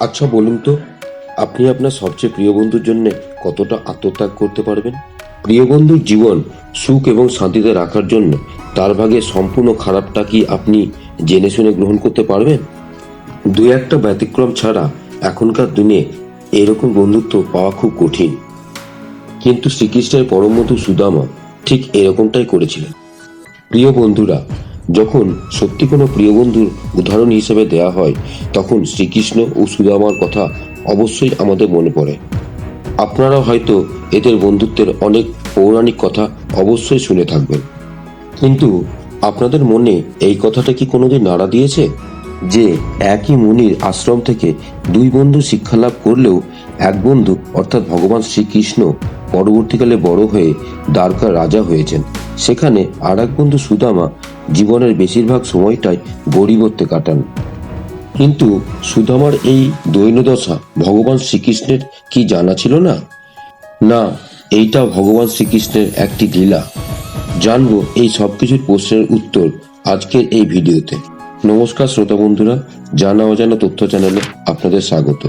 আচ্ছা বলুন তো, আপনি আপনার সবচেয়ে প্রিয় বন্ধুর জন্য কতটা আত্মত্যাগ করতে পারবেন? প্রিয় বন্ধুর জীবন সুখ এবং শান্তিতে রাখার জন্য তার ভাগে সম্পূর্ণ খারাপটা কি আপনি জেনে শুনে গ্রহণ করতে পারবেন? দু একটা ব্যতিক্রম ছাড়া এখনকার দিনে এরকম বন্ধুত্ব পাওয়া খুব কঠিন। কিন্তু শ্রীকৃষ্ণের পরম বন্ধু সুদামা ঠিক এরকমটাই করেছিলেন। প্রিয় বন্ধুরা, যখন সত্যি কোনো প্রিয় বন্ধুর উদাহরণ হিসেবে দেয়া হয়, তখন শ্রীকৃষ্ণ ও সুদামার কথা অবশ্যই আমাদের মনে পড়ে। আপনারা হয়তো এদের বন্ধুত্বের অনেক পৌরাণিক কথা অবশ্যই শুনে থাকবেন, কিন্তু আপনাদের মনে এই কথাটা কি কোনোদিন নাড়া দিয়েছে যে একই মুনির আশ্রম থেকে দুই বন্ধু শিক্ষা লাভ করলেও এক বন্ধু অর্থাৎ ভগবান শ্রীকৃষ্ণ পরবর্তীকালে বড় হয়ে দ্বারকার রাজা হয়েছেন, সেখানে আর এক বন্ধু সুদামা জীবনের বেশিরভাগ সময়টাই গরিবত্বে কাটান। কিন্তু সুদামার এই দৈন্যদশা ভগবান শ্রীকৃষ্ণের কি জানা ছিল না? না, এইটা ভগবান শ্রীকৃষ্ণের একটি লীলা। জানবো এই সবকিছুর প্রশ্নের উত্তর আজকের এই ভিডিওতে। নমস্কার শ্রোতা বন্ধুরা, জানা অজানা তথ্য চ্যানেলে আপনাদের স্বাগত।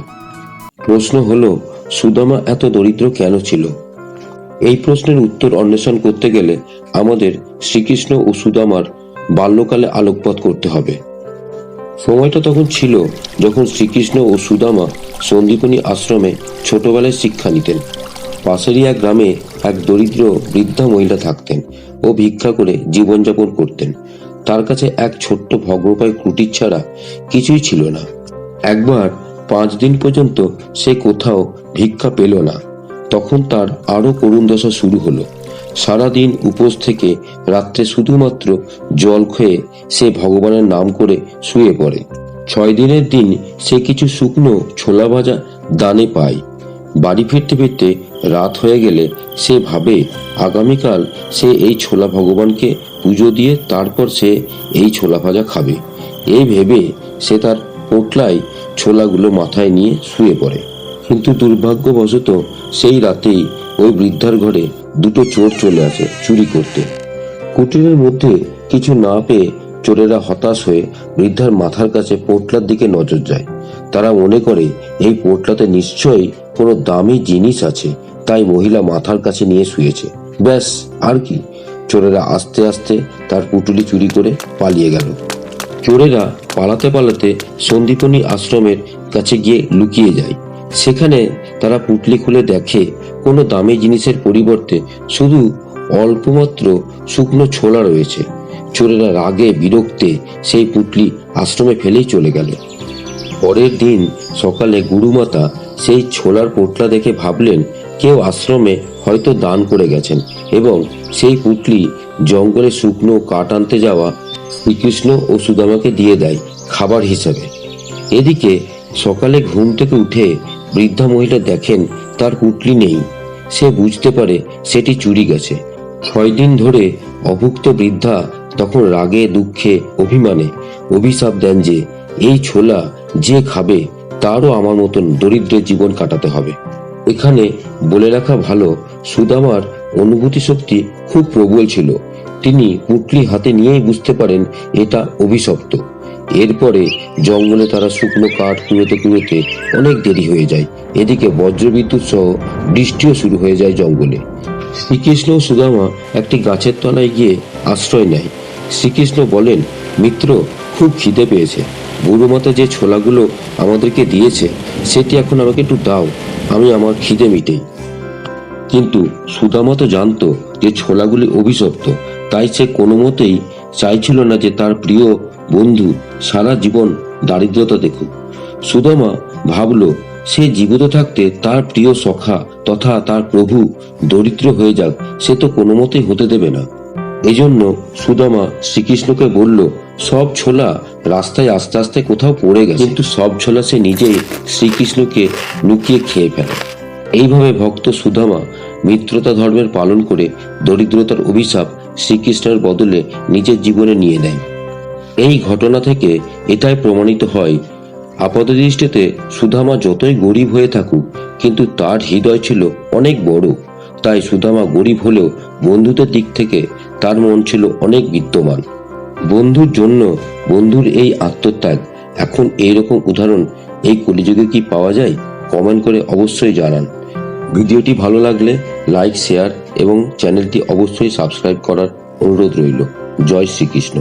প্রশ্ন হলো, সুদামা এত দরিদ্র কেন ছিল? এই প্রশ্নের উত্তর অন্বেষণ করতে গেলে আমাদের শ্রীকৃষ্ণ ও সুদামার বাল্যকালে আলোকপাত করতে হবে। সময়টা তখন ছিল যখন শ্রীকৃষ্ণ ও সুদামা সন্দীপনী আশ্রমে ছোটবেলায় শিক্ষা নিতেন। পাশেরই এক গ্রামে এক দরিদ্র বৃদ্ধা মহিলা থাকতেন ও ভিক্ষা করে জীবনযাপন করতেন। তার কাছে এক ছোট্ট ভগ্নপ্রায় কুটির ছাড়া কিছুই ছিল না। একবার 5 দিন পর্যন্ত সে কোথাও ভিক্ষা পেল না। তখন তার আরো করুণ দশা শুরু হলো। সারাদিন উপোস থেকে রাত্রে শুধুমাত্র জল খেয়ে সে ভগবানের নাম করে শুয়ে পড়ে। 6 দিনের দিন সে কিছু শুকনো ছোলা ভাজা দানে পায়। বাড়ি ফিরতে ফিরতে রাত হয়ে গেলে সে ভাবে আগামীকাল সে এই ছোলা ভগবানকে পুজো দিয়ে তারপর সে এই ছোলা ভাজা খাবে। এই ভেবে সে তার পোটলায় ছোলাগুলো মাথায় নিয়ে শুয়ে পড়ে। কিন্তু দুর্ভাগ্যবশত সেই রাতেই ওই বৃদ্ধার ঘরে দুটো চোর চলে আসে চুরি করতে। কুটিরের মধ্যে কিছু না পেয়ে চোরেরা হতাশ হয়ে বৃদ্ধার মাথার কাছে পোটলার দিকে নজর যায়। তারা মনে করে এই পোটলাতে নিশ্চয়ই কোনো দামি জিনিস আছে, তাই মহিলা মাথার কাছে নিয়ে শুয়েছে। ব্যাস, আর কি। চোরেরা আস্তে আস্তে তার পুটুলি চুরি করে পালিয়ে গেল। চোরেরা পালাতে পালাতে সন্দীপনী আশ্রমের কাছে গিয়ে লুকিয়ে যায়। সেখানে তারা পুটলি খুলে দেখে কোনো দামি জিনিসের পরিবর্তে শুধু অল্পমাত্র শুকনো ছোলা রয়েছে। চোরেরা রাগে বিরক্তে সেই পুটলি আশ্রমে ফেলেই চলে গেল। পরের দিন সকালে গুরুমাতা সেই ছোলার পোটলা দেখে ভাবলেন কেউ আশ্রমে হয়তো দান করে গেছেন, এবং সেই পুটলি জঙ্গলে শুকনো কাঠ আনতে যাওয়া শ্রীকৃষ্ণ ও সুদামাকে দিয়ে দেয় খাবার হিসাবে। এদিকে সকালে ঘুম থেকে উঠে বৃদ্ধা মহিলা দেখেন তার পুটলি নেই। সে বুঝতে পারে সেটি চুরি গেছে। 6 দিন ধরে অভুক্ত বৃদ্ধা তখন রাগে দুঃখে অভিমানে অভিশাপ দেন যে এই ছোলা যে খাবে তারও আমার মতন দরিদ্রের জীবন কাটাতে হবে। এখানে বলে রাখা ভালো, সুদামার অনুভূতি শক্তি খুব প্রবল ছিল। তিনি পুটলি হাতে নিয়েই বুঝতে পারেন এটা অভিশপ্ত। এরপরে জঙ্গলে তারা শুকনো কাঠ কুড়োতে কুড়োতে অনেক দেরি হয়ে যায়। এদিকে বজ্রবিদ্যুৎ সহ বৃষ্টিও শুরু হয়ে যায় জঙ্গলে। শ্রীকৃষ্ণ ও সুদামা একটি গাছের তলায় গিয়ে আশ্রয় নেয়। শ্রীকৃষ্ণ বলেন, মিত্র, খুব খিদে পেয়েছে। গুরুমাতা যে ছোলাগুলো আমাদেরকে দিয়েছে সেটি এখন আমাকে একটু দাও, আমি আমার খিদে মিটেই। কিন্তু সুদামা তো জানতো যে ছোলাগুলি অভিশপ্ত, তাই সে কোনো মতেই চাইছিল না যে তার প্রিয় বন্ধু সারা জীবন দারিদ্রতা দেখুক। সুদামা ভাবল, সে জীবিত থাকতে তার প্রিয় সখা তথা তার প্রভু দরিদ্র হয়ে যাক, সে তো কোনো মতেই হতে দেবে না। এজন্য সুদামা শ্রীকৃষ্ণকে বলল, সব ছোলা রাস্তায় আস্তে আস্তে কোথাও পড়ে গেছে। কিন্তু সব ছোলা সে নিজেই শ্রীকৃষ্ণকে লুকিয়ে খেয়ে ফেলে। এইভাবে ভক্ত সুদামা মিত্রতা ধর্মের পালন করে দরিদ্রতার অভিশাপ শ্রীকৃষ্ণের বদলে নিজের জীবনে নিয়ে নেয়। এই ঘটনা থেকে এটাই প্রমাণিত হয়, আপাতদৃষ্টিতে সুদামা যতই গরিব হয়ে থাকুক, কিন্তু তার হৃদয় ছিল অনেক বড়। তাই সুদামা গরিব হলেও বন্ধুদের দিক থেকে তার মন ছিল অনেক বিদ্যমান। বন্ধুর জন্য বন্ধুর এই আত্মত্যাগ, এখন এইরকম উদাহরণ এই কলিযুগে কি পাওয়া যায়? কমেন্ট করে অবশ্যই জানান। ভিডিওটি ভালো লাগলে লাইক, শেয়ার এবং চ্যানেলটি অবশ্যই সাবস্ক্রাইব করার অনুরোধ রইল। জয় শ্রীকৃষ্ণ।